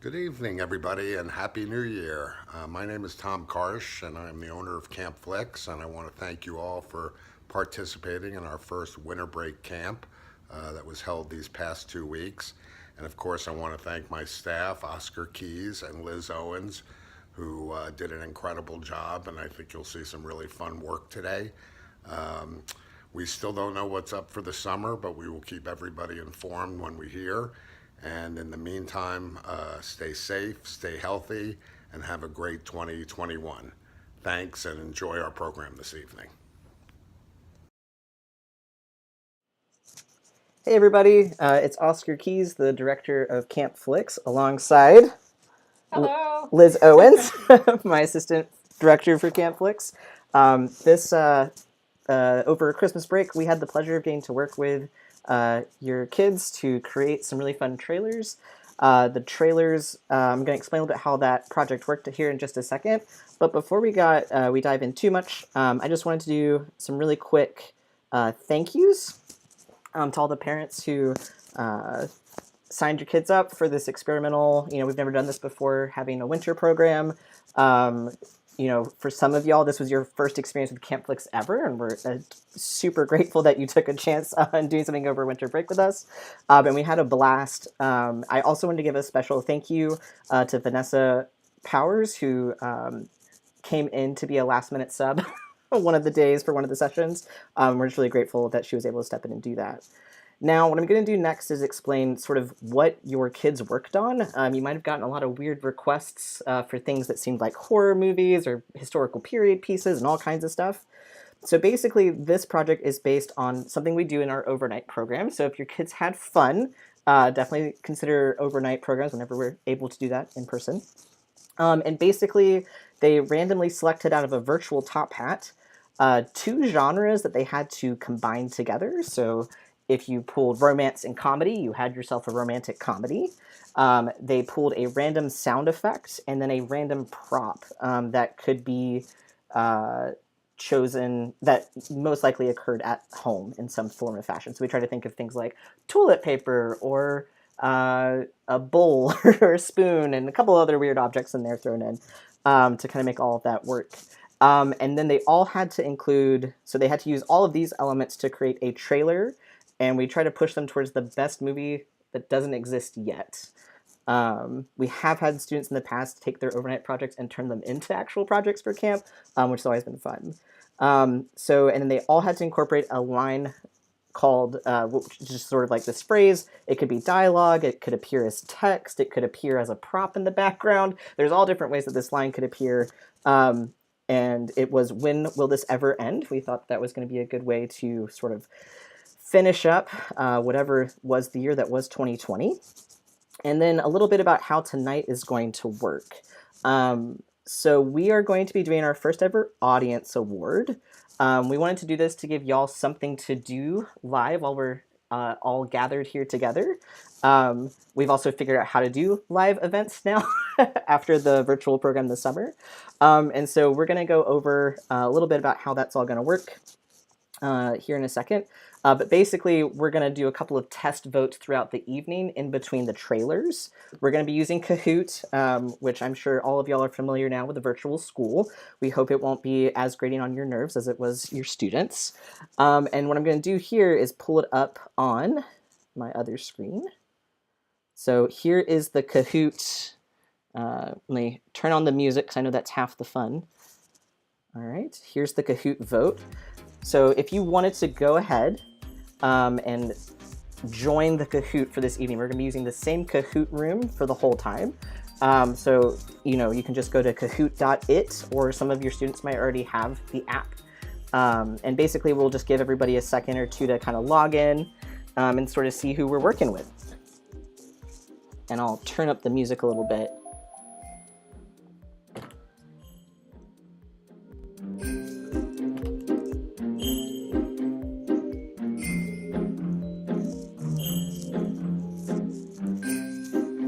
Good evening, everybody, and Happy New Year. My name is Tom Karsh, and I'm the owner of Camp Flix, and I want to thank you all for participating in our first winter break camp that was held these past 2 weeks. And of course, I want to thank my staff, Oscar Keys and Liz Owens, who did an incredible job, and I think you'll see some really fun work today. Um, we still don't know what's up for the summer, but we will keep everybody informed when we hear. And in the meantime, stay safe, stay healthy, and have a great 2021. Thanks and enjoy our program this evening. Hey everybody, it's Oscar Keys, the director of Camp Flix, alongside Hello. Liz Owens, my assistant director for Camp Flix. This Over Christmas break, we had the pleasure of getting to work with your kids to create some really fun trailers. The trailers, I'm going to explain a little bit how that project worked here in just a second. But before we dive in too much, I just wanted to do some really quick thank yous to all the parents who uh, signed your kids up for this experimental. We've never done this before, having a winter program. Um, for some of y'all, this was your first experience with Campflix ever, and we're super grateful that you took a chance on doing something over winter break with us. And we had a blast. I also wanted to give a special thank you to Vanessa Powers, who came in to be a last minute sub one of the days for one of the sessions. We're just really grateful that she was able to step in and do that. Now, what I'm going to do next is explain sort of what your kids worked on. You might have gotten a lot of weird requests for things that seemed like horror movies or historical period pieces and all kinds of stuff. So basically, this project is based on something we do in our overnight program. So if your kids had fun, definitely consider overnight programs whenever we're able to do that in person. And basically, they randomly selected out of a virtual top hat two genres that they had to combine together. So if you pulled romance and comedy, you had yourself a romantic comedy. They pulled a random sound effect and then a random prop that could be uh, chosen that most likely occurred at home in some form or fashion. So we try to think of things like toilet paper or a bowl or a spoon and a couple other weird objects in there thrown in to kind of make all of that work. And then they all had to include, so they had to use all of these elements to create a trailer, and we try to push them towards the best movie that doesn't exist yet. We have had students in the past take their overnight projects and turn them into actual projects for camp, which has always been fun. And then they all had to incorporate a line called, which is just sort of like this phrase. It could be dialogue, it could appear as text, it could appear as a prop in the background. There's all different ways that this line could appear. And it was, when will this ever end? We thought that was going to be a good way to sort of finish up whatever was the year that was 2020. And then a little bit about how tonight is going to work. So we are going to be doing our first ever audience award. We wanted to do this to give y'all something to do live while we're all gathered here together. We've also figured out how to do live events now after the virtual program this summer. And so we're going to go over a little bit about how that's all going to work here in a second. But basically, we're going to do a couple of test votes throughout the evening in between the trailers. We're going to be using Kahoot, which I'm sure all of y'all are familiar now with the virtual school. We hope it won't be as grating on your nerves as it was your students. And what I'm going to do here is pull it up on my other screen. So here is the Kahoot. Let me turn on the music because I know that's half the fun. All right, here's the Kahoot vote. So if you wanted to go ahead and join the Kahoot for this evening, we're going to be using the same Kahoot room for the whole time. So, you can just go to kahoot.it, or some of your students might already have the app. And basically, we'll just give everybody a second or two to kind of log in and sort of see who we're working with. And I'll turn up the music a little bit.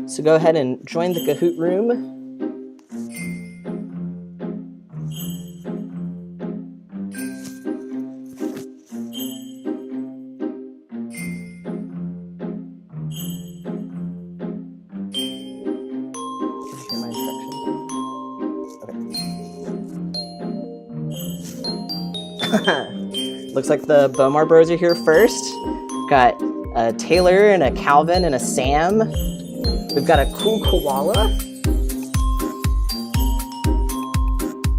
So go ahead and join the Kahoot room. Looks like the Bomar Bros are here first. Got a Taylor and a Calvin and a Sam. We've got a cool koala.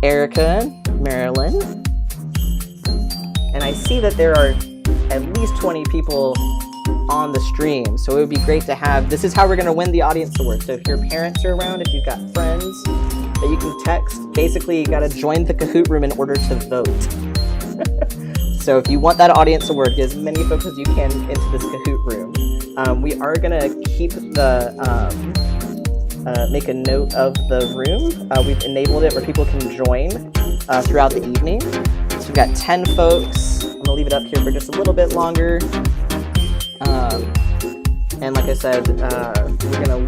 Erica, Marilyn. And I see that there are at least 20 people on the stream, so it would be great to have. This is how we're going to win the audience award. So if your parents are around, if you've got friends that you can text, basically you got to join the Kahoot room in order to vote. So if you want that audience award, get as many folks as you can into this Kahoot room. We are going to keep the make a note of the room. We've enabled it where people can join throughout the evening. So we've got 10 folks. I'm going to leave it up here for just a little bit longer. And like I said, we're going to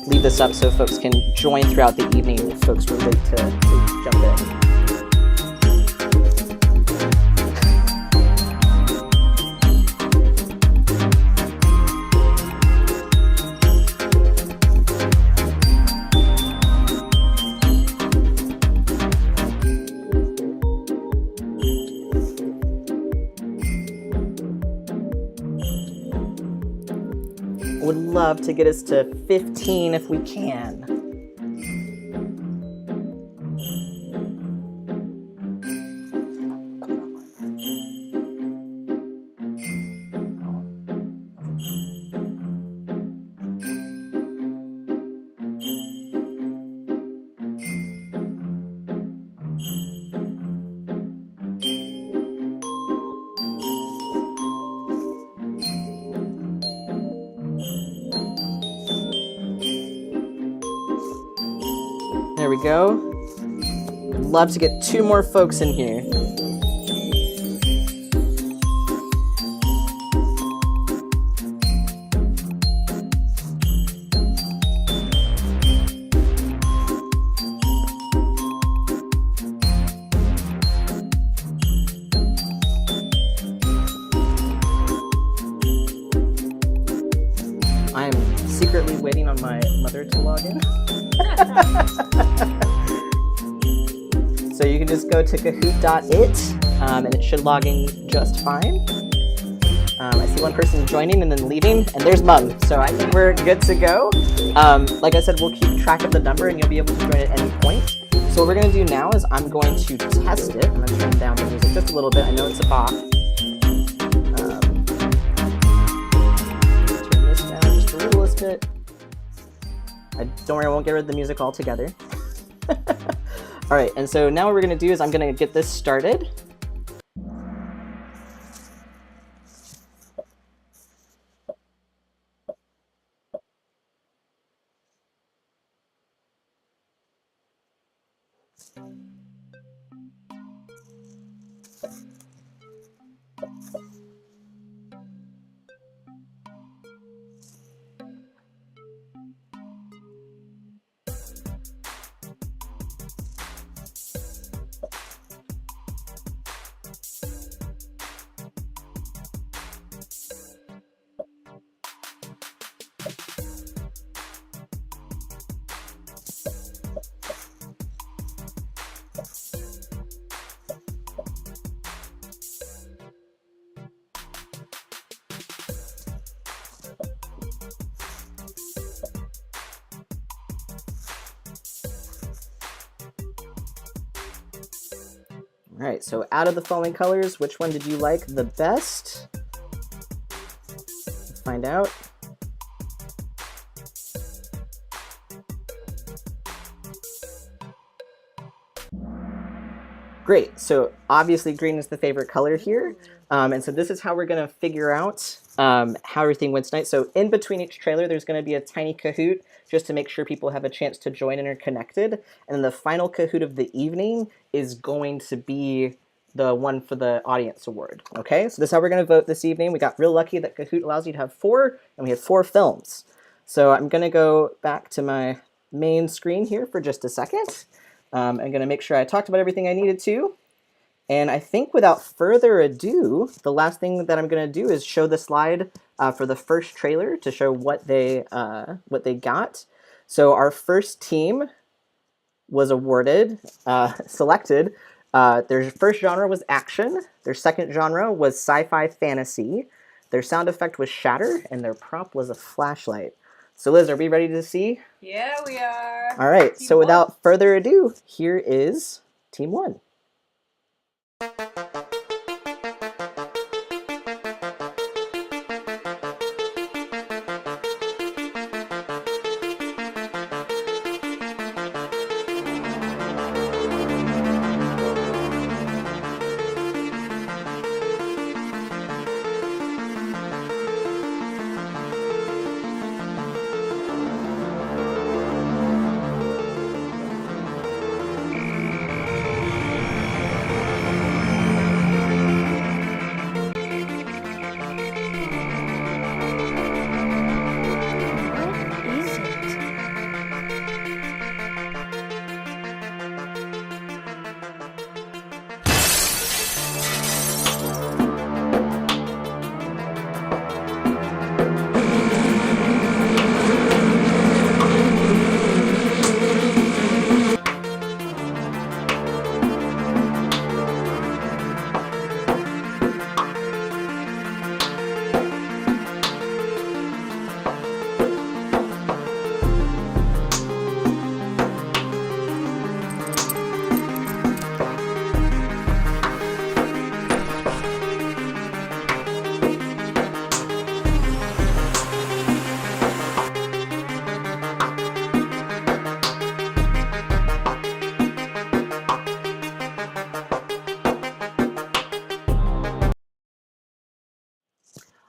leave this up so folks can join throughout the evening if folks were late to jump in. Would love to get us to 15 if we can. There we go. Love to get 2 more folks in here. I'm secretly waiting on my mother to log in. So you can just go to kahoot.it and it should log in just fine. I see one person joining and then leaving, and there's Mum. So I think we're good to go. Like I said, we'll keep track of the number and you'll be able to join at any point. So what we're going to do now is I'm going to test it. I'm going to turn down the music just a little bit. I know it's off. Turn this down just a little bit. Don't worry, I won't get rid of the music altogether. All right, and so now what we're going to do is I'm going to get this started. All right, so out of the following colors, which one did you like the best? Let's find out. Great, so obviously green is the favorite color here. And so this is how we're gonna figure out how everything went tonight. So in between each trailer, there's gonna be a tiny Kahoot just to make sure people have a chance to join and are connected. And then the final Kahoot of the evening is going to be the one for the audience award, okay? So this is how we're gonna vote this evening. We got real lucky that Kahoot allows you to have 4, and we have 4 films. So I'm gonna go back to my main screen here for just a second. I'm gonna make sure I talked about everything I needed to. And I think without further ado, the last thing that I'm gonna do is show the slide for the first trailer to show what they got. So our first team was awarded, selected, Their first genre was action. Their second genre was sci-fi fantasy. Their sound effect was shatter, and their prop was a flashlight. So Liz, are we ready to see? Yeah, we are. All right, Team so one. without further ado, here is Team 1.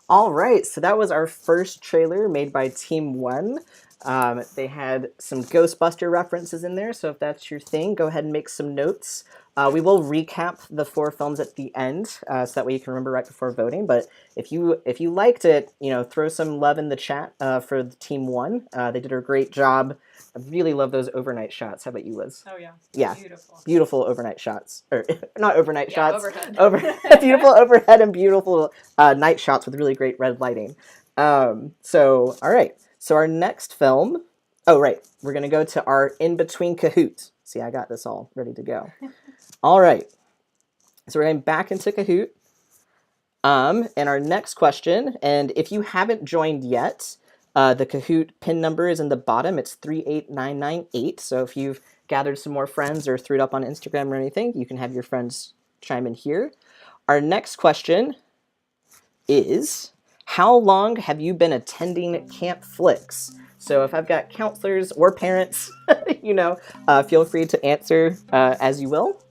All right, so that was our first trailer made by Team 1. They had some Ghostbuster references in there, so if that's your thing, go ahead and make some notes. We will recap the 4 films at the end, so that way you can remember right before voting. But if you liked it, throw some love in the chat for the Team 1. They did a great job. I really love those overnight shots. How about you, Liz? Oh, yeah. Yeah. Beautiful. Beautiful overnight shots. Or not overnight shots. Overhead. Beautiful overhead and beautiful night shots with really great red lighting. So, all right. So our next film... Oh, right. We're going to go to our in-between Kahoot. See, I got this all ready to go. All right. So we're going back into Kahoot. And our next question, and if you haven't joined yet, the Kahoot pin number is in the bottom. It's 38998. So if you've gathered some more friends or threw it up on Instagram or anything, you can have your friends chime in here. Our next question is, how long have you been attending Camp Flix? So if I've got counselors or parents, feel free to answer as you will.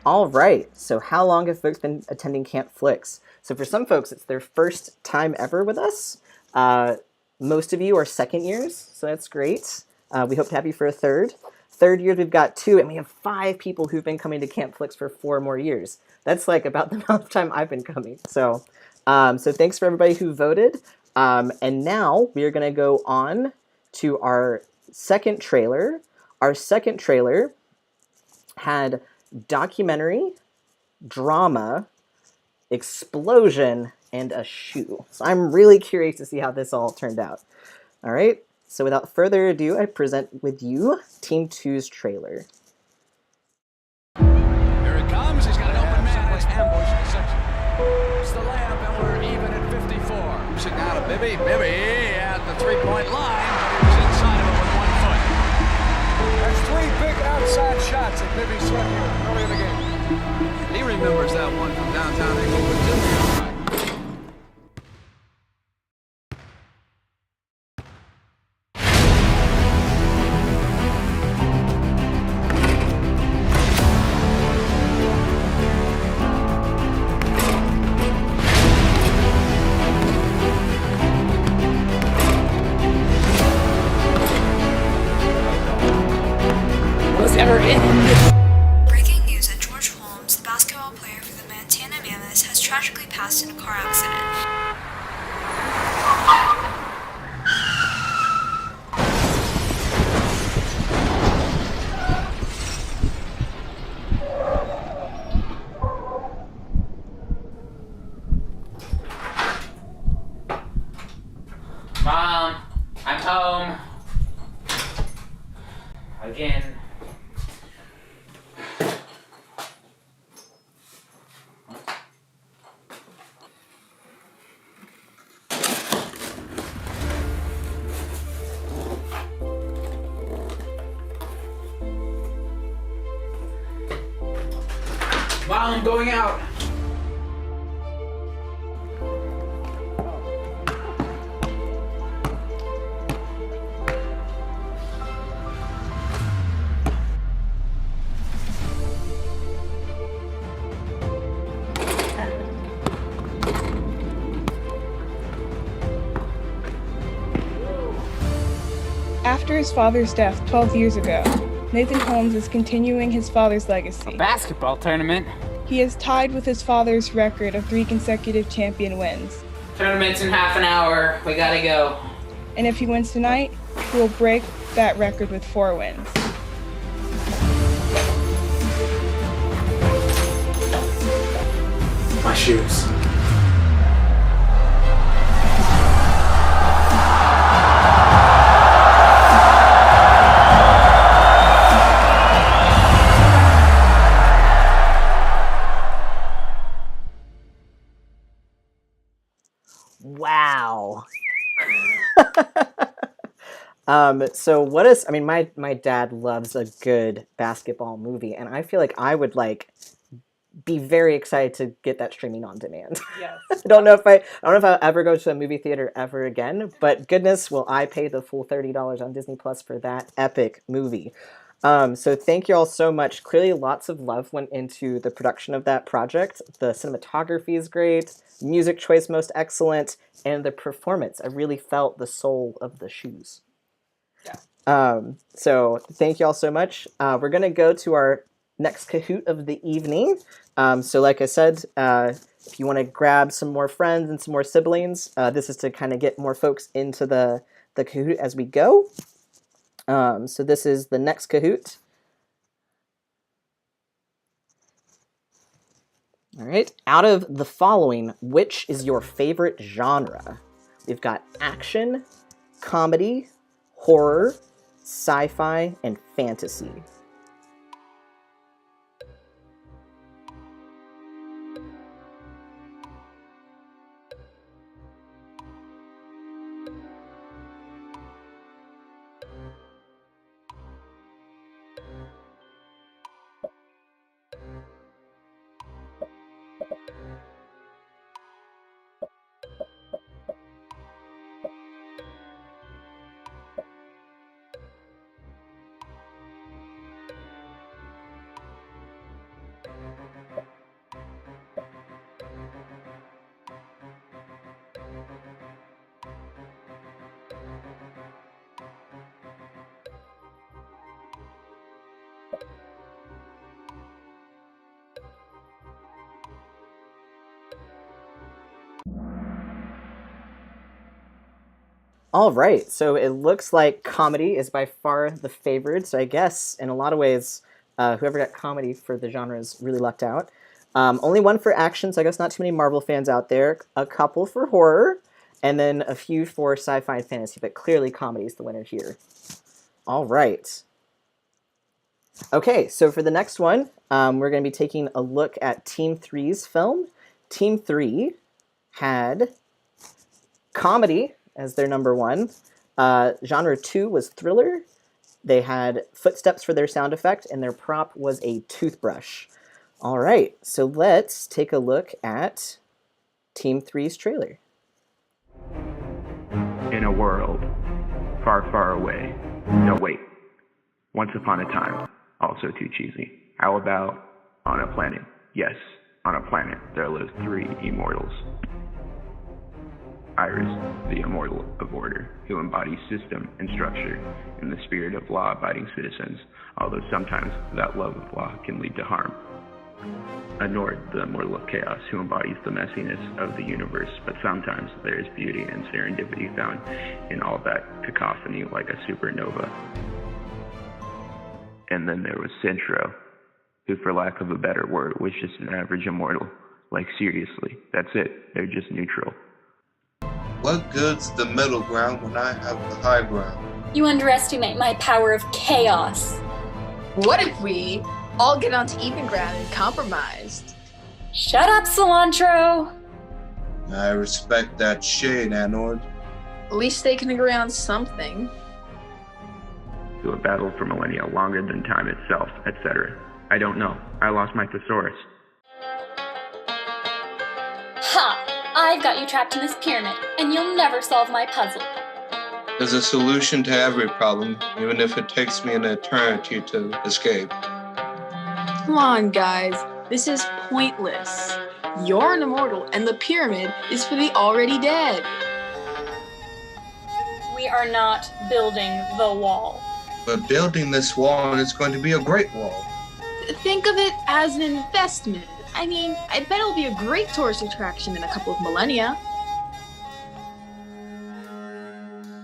All right, so how long have folks been attending Camp Flix? So for some folks, it's their first time ever with us. Most of you are second years, so that's great. We hope to have you for a third. Third years, we've got 2, and we have 5 people who've been coming to Camp Flix for 4 more years. That's like about the amount of time I've been coming. So thanks for everybody who voted. And now we are going to go on to our second trailer. Our second trailer had documentary, drama, explosion, and a shoe. So I'm really curious to see how this all turned out. All right, so without further ado, I present with you Team 2's trailer. Here it comes, he's got an open man, it's ambush in the section. It's the layup, and we're even at 54. Pushing out of Bibby at the three-point line, but he was inside of it with 1 foot. That's 3 big outside shots that Bibby swept here early in the game. He remembers that one from downtown Englewood, too. passed in a car accident. Mom, I'm home. Again. Mom, I'm going out. After his father's death 12 years ago, Nathan Holmes is continuing his father's legacy. Basketball tournament. He is tied with his father's record of 3 consecutive champion wins. Tournament's in half an hour. We gotta go. And if he wins tonight, he will break that record with 4 wins. My shoes. Wow. So what is, I mean, my dad loves a good basketball movie, and I feel like I would be very excited to get that streaming on demand. Yes. I don't know if I'll ever go to a movie theater ever again, but goodness, will I pay the full $30 on Disney Plus for that epic movie. So thank you all so much. Clearly lots of love went into the production of that project. The cinematography is great, music choice most excellent, and the performance. I really felt the soul of the shoes. Yeah. So thank you all so much. We're going to go to our next Kahoot of the evening. So like I said, if you want to grab some more friends and some more siblings, this is to kind of get more folks into the Kahoot as we go. So this is the next Kahoot. All right. Out of the following, which is your favorite genre? We've got action, comedy, horror, sci-fi, and fantasy. All right, so it looks like comedy is by far the favored. So I guess in a lot of ways, whoever got comedy for the genres really lucked out. Only one for action, so I guess not too many Marvel fans out there. A couple for horror, and then a few for sci-fi and fantasy, but clearly comedy is the winner here. All right. Okay, so for the next one, we're going to be taking a look at Team 3's film. Team 3 had comedy as their number one. Genre 2 was thriller. They had footsteps for their sound effect, and their prop was a toothbrush. All right, so let's take a look at Team 3's trailer. In a world far, far away. No, wait. Once upon a time. Also too cheesy. How about on a planet? Yes, on a planet there live 3 immortals. Iris, the immortal of order, who embodies system and structure in the spirit of law-abiding citizens, although sometimes that love of law can lead to harm. A Nord, the immortal of chaos, who embodies the messiness of the universe, but sometimes there is beauty and serendipity found in all that cacophony like a supernova. And then there was Centro, who, for lack of a better word, was just an average immortal. Like, seriously, that's it. They're just neutral. What good's the middle ground when I have the high ground? You underestimate my power of chaos. What if we all get onto even ground and compromised? Shut up, cilantro! I respect that shade, Anord. At least they can agree on something. To a battle for millennia longer than time itself, etc. I don't know. I lost my thesaurus. Ha! I've got you trapped in this pyramid, and you'll never solve my puzzle. There's a solution to every problem, even if it takes me an eternity to escape. Come on, guys. This is pointless. You're an immortal, and the pyramid is for the already dead. We are not building the wall. But building this wall is going to be a great wall. Think of it as an investment. I mean, I bet it'll be a great tourist attraction in a couple of millennia.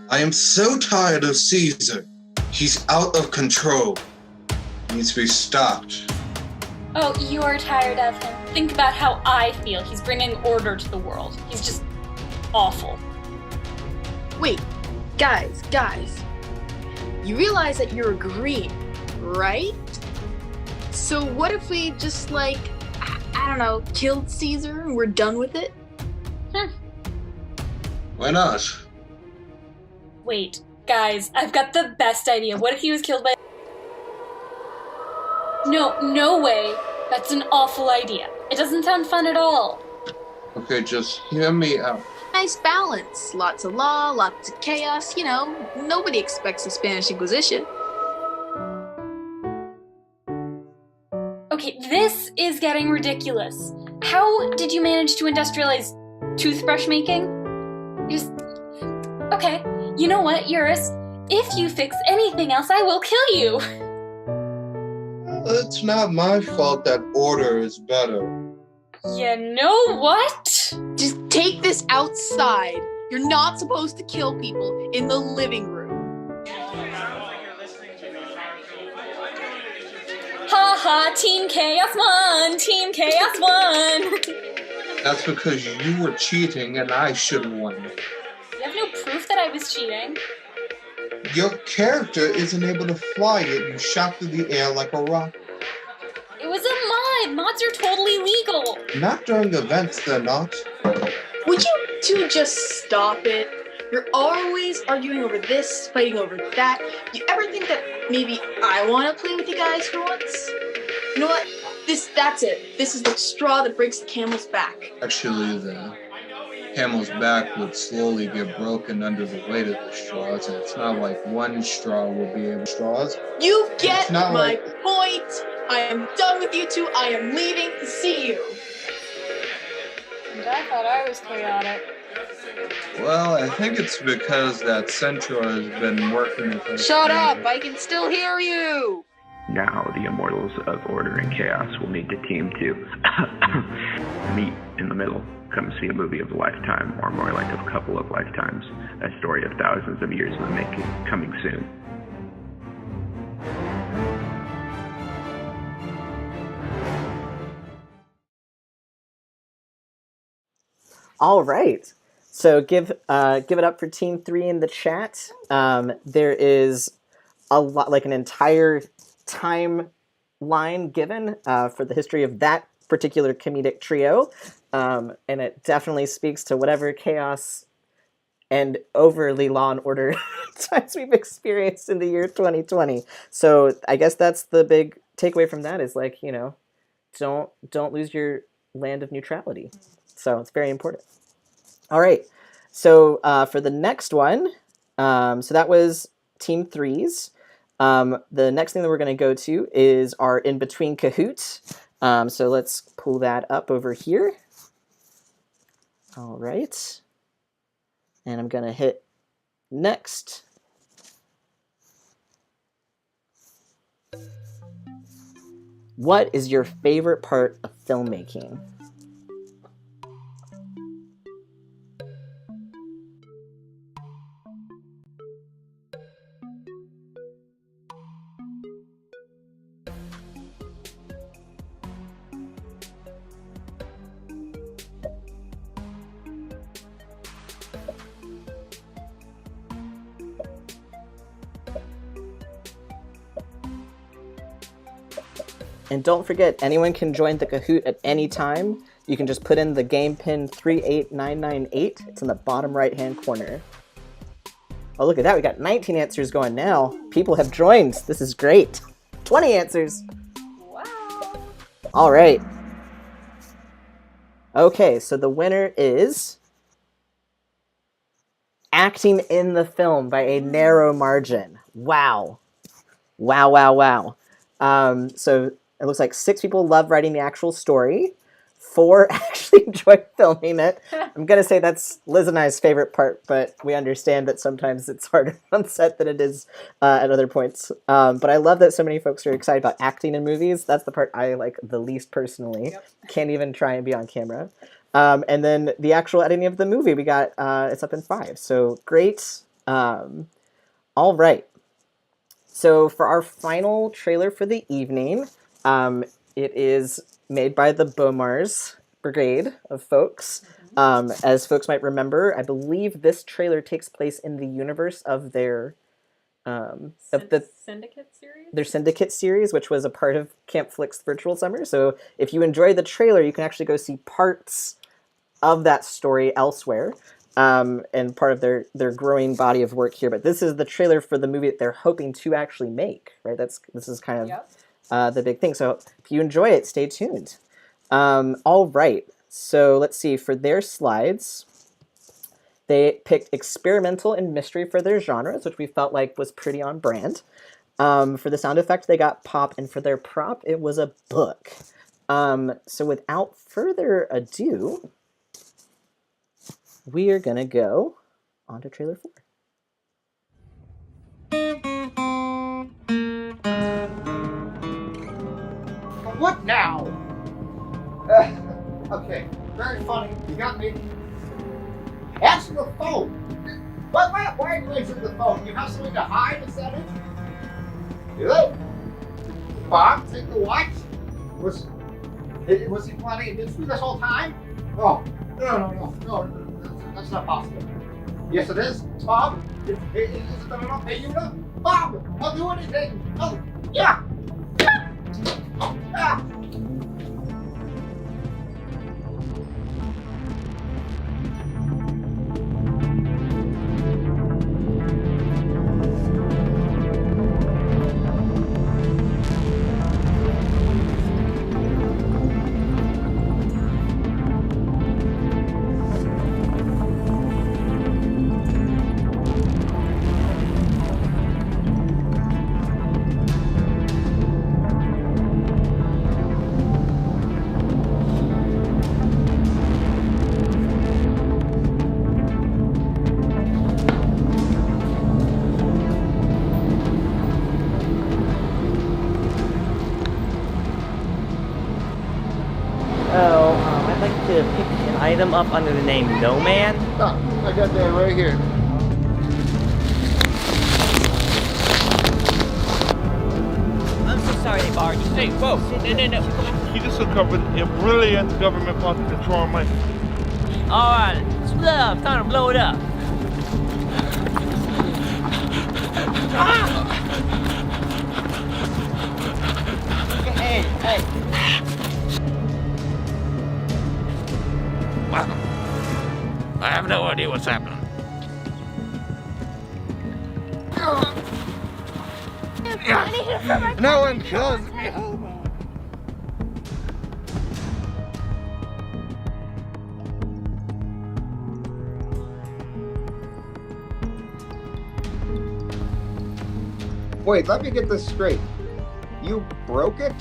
I am so tired of Caesar. He's out of control. He needs to be stopped. Oh, you are tired of him. Think about how I feel. He's bringing order to the world. He's just awful. Wait, guys. You realize that you're agreeing, right? So what if we just, like, I don't know, killed Caesar and we're done with it? Why not? Wait, guys, I've got the best idea. What if he was killed by... No way. That's an awful idea. It doesn't sound fun at all. Okay, just hear me out. Nice balance. Lots of law, lots of chaos, you know. Nobody expects the Spanish Inquisition. Okay, this is getting ridiculous. How did you manage to industrialize toothbrush making? Okay, you know what, Eurus? If you fix anything else, I will kill you! It's not my fault that order is better. You know what? Just take this outside. You're not supposed to kill people in the living room. Ha ha, Team Chaos won! Team Chaos won! That's because you were cheating and I should have won. You have no proof that I was cheating. Your character isn't able to fly yet. You shot through the air like a rocket. It was a mod! Mods are totally legal! Not during events, they're not. Would you two just stop it? You're always arguing over this, fighting over that. You ever think that maybe I want to play with you guys for once? You know what? That's it. This is the straw that breaks the camel's back. Actually, the camel's back would slowly get broken under the weight of the straws, and it's not like one straw will be able to straws. You get my like... point! I am done with you two. I am leaving. See you. And I thought I was chaotic. Well, I think it's because that Centro has been working with us. Shut up! I can still hear you! Now, the immortals of order and chaos will need to team to meet in the middle. Come see a movie of a lifetime, or more like a couple of lifetimes. A story of thousands of years in the making, coming soon. All right. So give it up for Team 3 in the chat. There is a lot, like an entire timeline given for the history of that particular comedic trio, and it definitely speaks to whatever chaos and overly law and order times we've experienced in the year 2020. So I guess that's the big takeaway from that is, like, you know, don't lose your land of neutrality. So it's very important. All right. So for the next one, so that was Team 3's. The next thing that we're going to go to is our in-between Kahoot. So let's pull that up over here. All right. And I'm going to hit next. What is your favorite part of filmmaking? And don't forget, anyone can join the Kahoot at any time. You can just put in the game pin 38998. It's in the bottom right-hand corner. Oh, look at that. We got 19 answers going now. People have joined. This is great. 20 answers. Wow. All right. Okay, so the winner is acting in the film by a narrow margin. Wow. Wow, wow, wow. So it looks like 6 people love writing the actual story. 4 actually enjoy filming it. I'm going to say that's Liz and I's favorite part, but we understand that sometimes it's harder on set than it is at other points. But I love that so many folks are excited about acting in movies. That's the part I like the least personally. Yep. Can't even try and be on camera. And then the actual editing of the movie, we got, it's up in 5. So great. All right. So for our final trailer for the evening, it is made by the Bomars Brigade of folks. As folks might remember, I believe this trailer takes place in the universe of their Syndicate series? Their Syndicate series, which was a part of Camp Flix Virtual Summer. So if you enjoy the trailer, you can actually go see parts of that story elsewhere. And part of their growing body of work here. But this is the trailer for the movie that they're hoping to actually make, right? This is kind of the big thing. So if you enjoy it, stay tuned. All right. So let's see. For their slides, they picked experimental and mystery for their genres, which we felt like was pretty on brand. For the sound effect, they got pop. And for their prop, it was a book. So without further ado, we are going to go on to trailer 4. What now? Okay, very funny. You got me. Answer the phone. Why are you answering the phone? You have something to hide, is that it? Really? Bob, take the watch? Was he planning against me this whole time? Oh, no. That's not possible. Yes, it is. Bob, is it that I don't pay you enough? Bob, I'll do anything. Oh, yeah. Ah. I'd like to pick an item up under the name No Man. Oh, I got that right here. I'm so sorry they barred you. Hey, whoa, no. He just uncovered a brilliant government plot to control our money. Alright, split up, time to blow it up. Hey. I have no idea what's happening. No one calls me home. Wait, let me get this straight. You broke it?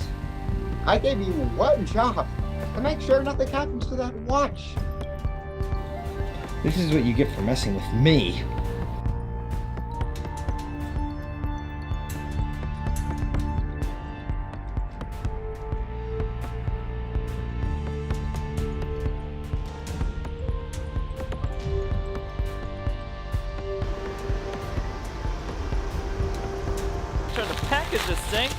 I gave you one job to make sure nothing happens to that watch. This is what you get for messing with me. is this thing?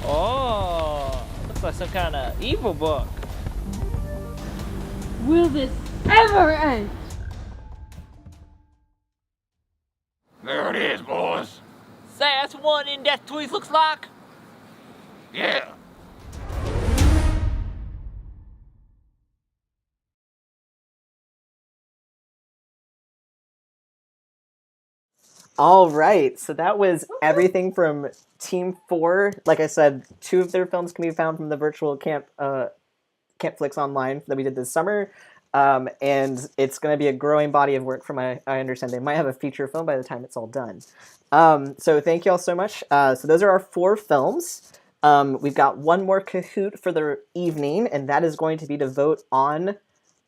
Oh, looks like some kind of evil book. Will this ever end? There it is, boys. Say, that's one in-depth tweet looks like. Yeah. All right, so that was everything from Team 4. Like I said, 2 of their films can be found from the virtual Camp Flix online that we did this summer. And it's going to be a growing body of work from I understand. They might have a feature film by the time it's all done. So thank you all so much. So those are our 4 films. We've got one more Kahoot for the evening, and that is going to be to vote on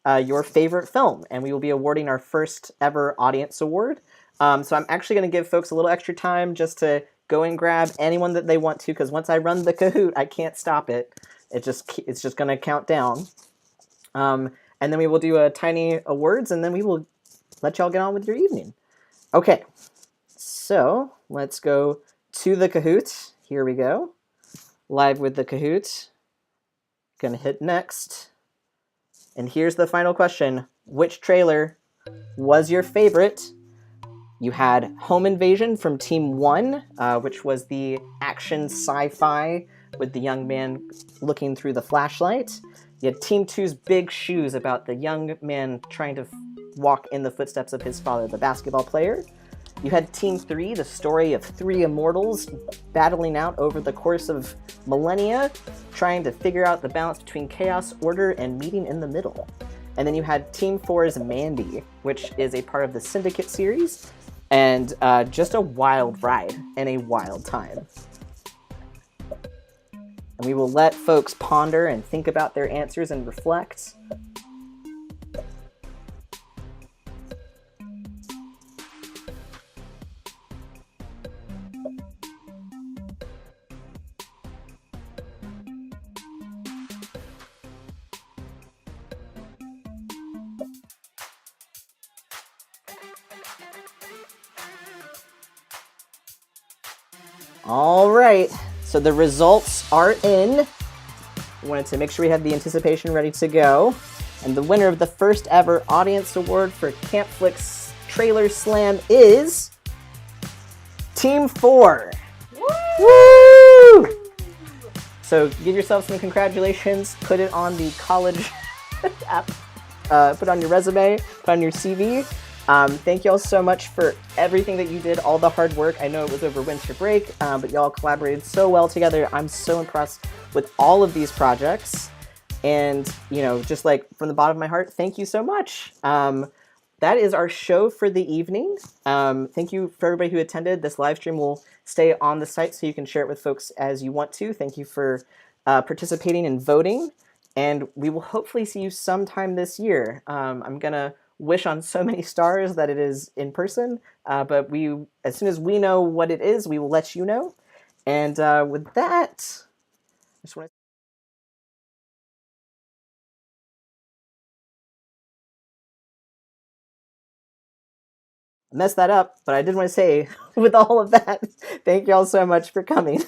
your favorite film. And we will be awarding our first ever audience award. So I'm actually going to give folks a little extra time just to go and grab anyone that they want to, because once I run the Kahoot, I can't stop it. It's just going to count down. And then we will do a tiny awards, and then we will let y'all get on with your evening. Okay, so let's go to the Kahoot. Here we go. Live with the Kahoot. Gonna hit next. And here's the final question. Which trailer was your favorite? You had Home Invasion from Team 1, which was the action sci-fi with the young man looking through the flashlight. You had Team 2's Big Shoes about the young man trying to walk in the footsteps of his father, the basketball player. You had Team 3, the story of 3 immortals battling out over the course of millennia, trying to figure out the balance between chaos, order, and meeting in the middle. And then you had Team 4's Mandy, which is a part of the Syndicate series, and just a wild ride and a wild time. And we will let folks ponder and think about their answers and reflect. All right, so the results are in. We wanted to make sure we had the anticipation ready to go. And the winner of the first ever audience award for Camp Flix Trailer Slam is Team 4. Woo! So give yourself some congratulations, put it on the college app, put on your resume, put on your CV. Thank you all so much for everything that you did, all the hard work. I know it was over winter break, but y'all collaborated so well together. I'm so impressed with all of these projects. And, you know, just like from the bottom of my heart, thank you so much. That is our show for the evening. Thank you for everybody who attended. This live stream will stay on the site so you can share it with folks as you want to. Thank you for participating and voting. And we will hopefully see you sometime this year. I'm going to wish on so many stars that it is in person, but as soon as we know what it is, we will let you know. And with that, I just want to mess that up, but I did want to say, with all of that, thank you all so much for coming.